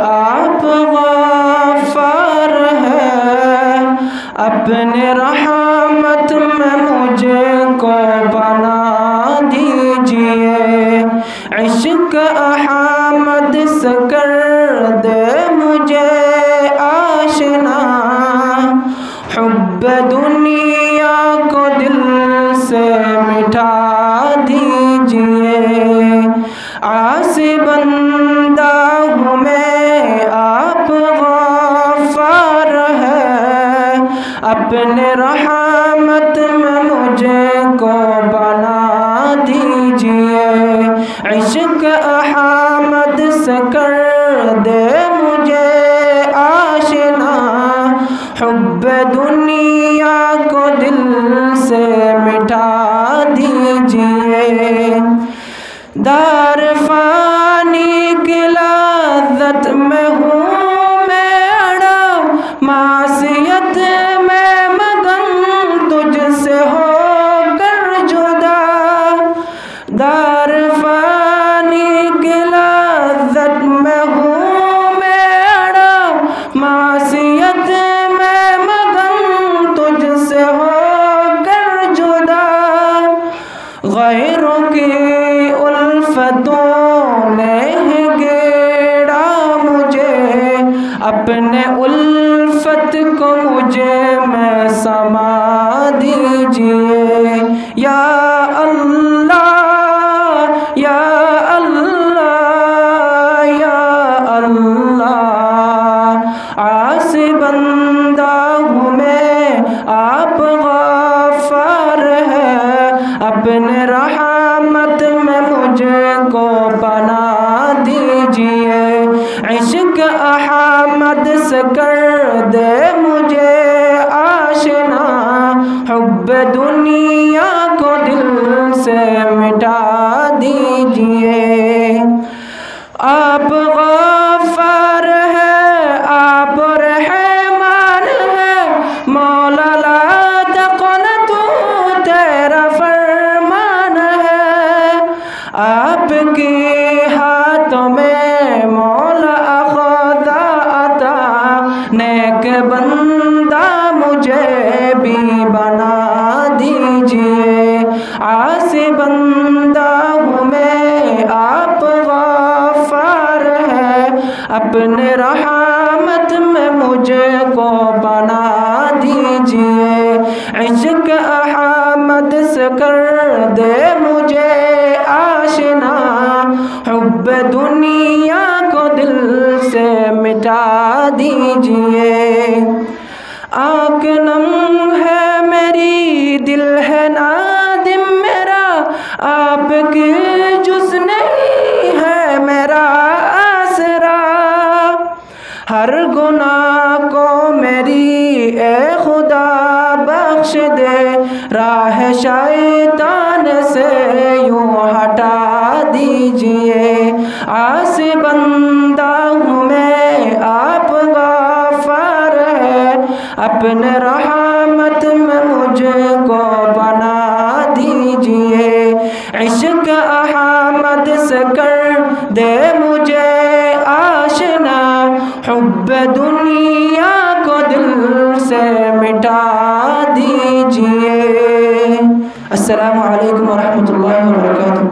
आप गफ्फार हैं, अपने रहमत में मुझको बना दीजिए। इश्क अहमद से कर दे मुझे आशना, हुब्ब दुनिया को दिल से मिटा दीजिए। आसी बंदा हूँ मैं, आप गफ्फार हैं, अपने रहमत में मुझको बना दीजिए। इश्क अहमद से कर दे मुझे आशना, हुब्ब दुनिया को दिल से मिटा दीजिए। दार फानी की लज़्ज़त में हूँ मैं अड़ा, मासियत में मगन तुझसे होकर जुदा। दार फानी की लज़्ज़त में हूँ मैं अड़ा, मासियत में मगन तुझसे होकर जुदा। गैरों की उल्फतों ने घेरा मुझे, अपने उल्फत को मुझे में समा दीजिए। या अल्लाह या अल्लाह या अल्लाह। आसी बंदा हूँ मैं, आप गफ्फार हैं, अपने रहमत में मुझको बना दीजिए। इश्क अहमद से कर दे मुझे आशना, हुब्ब दुनिया को दिल से मिटा दीजिए। आप गफ्फार हैं, आप रहमान हैं, मौला ला तक़नतू तेरा फरमान है। आपके हाथों में मौला खुदा अता, नेक बंदा मुझे भी बना दीजिए। आसी बंदा हूँ मैं, आप गफ्फार हैं, अपने रहमत में मुझको बना दीजिए। इश्क अहमद से कर दे मुझे आशना, हुब्ब दुनिया को दिल से मिटा दीजिए। आँख नम है मेरी, दिल है नादिम मेरा, आपकी जुज़ नहीं है मेरा आसरा। हर गुनाह को मेरी ए खुदा बख्श दे, राह शैतान से यूँ हटा दीजिए। आसी बंदा हूँ मैं, आप गफ्फार हैं, अपने रहमत में मुझको बना दीजिए। इश्क अहमद से कर दे मुझे आशना, हुब्ब दुनिया को दिल से मिटा दीजिए। अस्सलामु अलैकुम व रहमतुल्लाहि व बरकातुहू।